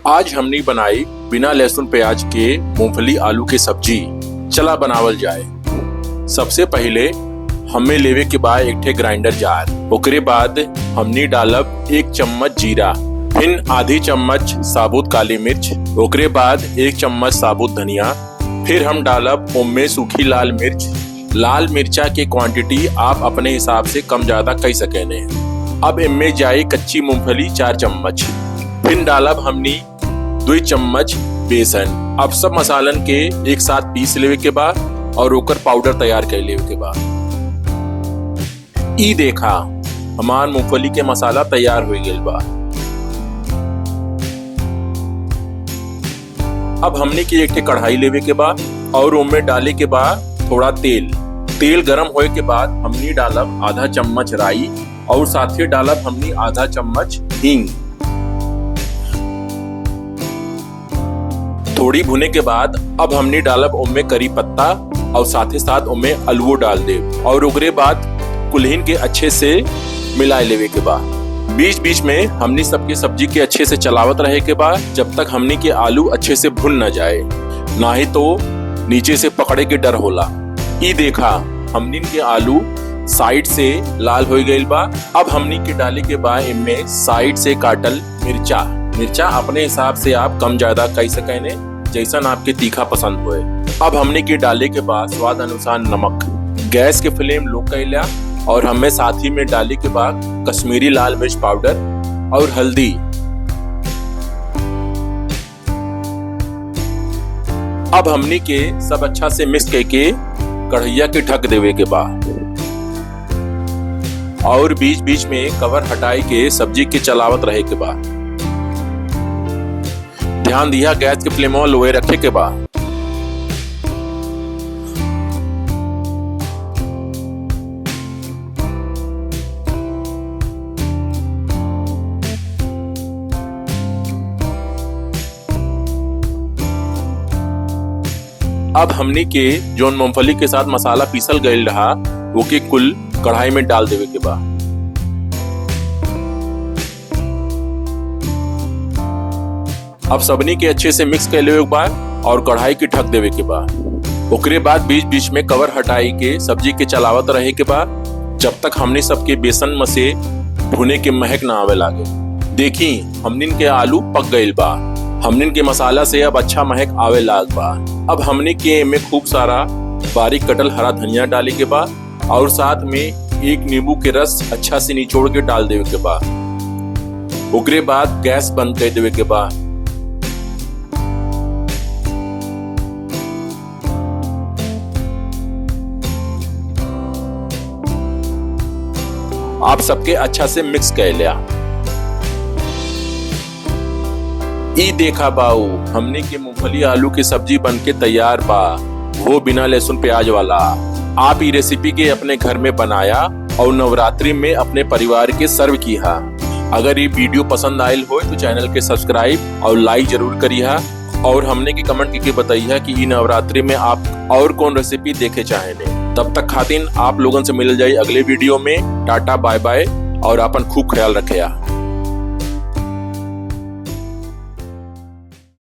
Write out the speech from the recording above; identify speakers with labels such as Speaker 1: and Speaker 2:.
Speaker 1: आज हमने बनाई बिना लहसुन प्याज के मूंगफली आलू की सब्जी। चला बनावल जाए। सबसे पहले हमें लेवे के बाद एक ठे ग्राइंडर जार, ओकरे बाद हमने डालब 1 चम्मच जीरा, फिर आधी चम्मच साबुत काली मिर्च, ओकरे बाद 1 चम्मच साबुत धनिया, फिर हम डालब ओमे सूखी लाल मिर्च। लाल मिर्चा की क्वांटिटी आप अपने हिसाब से कम ज्यादा कर सके ने। अब इनमें जाए कच्ची मूंगफली 4 चम्मच, फिर डालब हमनी 2 चम्मच बेसन। अब सब मसालन के एक साथ पीस लेवे के बाद और ओकर पाउडर तैयार कर लेवे के बाद ई देखा हमार मूंगफली के मसाला तैयार हो गइल बा। अब हमने की एक कढ़ाई लेवे के बाद और उनमें डाले के बाद थोड़ा तेल गरम होए के बाद हमने डालब आधा चम्मच राई और साथ ही डालब हमने आधा चम्मच हींग। थोड़ी भुने के बाद अब हमने डालब उनमें करी पत्ता और साथ ही साथ उनमें आलू डाल दे और उगरे बाद कुल्हिन के अच्छे से मिलाए लेवे के बाद बीच बीच में हमने सबके सब्जी के अच्छे से चलावत रहे के बाद जब तक हमने के आलू अच्छे से भुन न जाए, ना ही तो नीचे से पकड़े के डर होला। ई देखा हमने के आलू साइड से लाल हो गइल बा। अब हमने के डाले के बाद इनमें साइड से काटल मिर्चा अपने हिसाब से आप कम ज्यादा कर सके ने, जैसन आपके तीखा पसंद होए। अब हमने के डाले के बाद स्वाद अनुसार नमक। गैस के फ्लेम लो कर लिया और हमें साथ ही में डाले के बाद कश्मीरी लाल मिर्च पाउडर और हल्दी। अब हमने के सब अच्छा से मिक्स करके कढ़ैया के ढक देवे के बाद और बीच बीच में कवर हटाई के सब्जी के चलावत रहे के बाद ध्यान दिया गैस के फ्लेम लोए रखे के बाद अब हमने के जोन मूंगफली के साथ मसाला पीसल गयल रहा वो के कुल कढ़ाई में डाल देवे के बाद अब सबनी के अच्छे से मिक्स कर लेवे के बाद और कढ़ाई के ढक देवे के बाद ओकरे बाद बीच बीच में कवर हटाई के सब्जी के चलावत रहे के बाद जब तक हमने सबके बेसन में से भुने के महक ना आवे लागे। देखी हमने के आलू पक गइल बा, हमने के मसाला से अब अच्छा महक आवे लाग बा। अब हमने के में खूब सारा बारीक कटल हरा धनिया डाले के बाद और साथ में 1 नींबू के रस अच्छा से निचोड़ के डाल देवे के बाद ओकरे बाद गैस बंद कर देवे के बाद आप सबके अच्छा से मिक्स कर लिया। ई देखा बाऊ हमने के मूंगफली आलू की सब्जी बनके तैयार बा, वो बिना लहसुन प्याज वाला। आप ये रेसिपी के अपने घर में बनाया और नवरात्रि में अपने परिवार के सर्व किया। अगर ये वीडियो पसंद आयल हो तो चैनल के सब्सक्राइब और लाइक जरूर करिए और हमने की कमेंट करके बताइए कि ये नवरात्रि में आप और कौन रेसिपी देखे चाहेंगे। तब तक खातिर आप लोगों से मिल जाए अगले वीडियो में। टाटा बाय बाय और अपन खूब ख्याल रखे।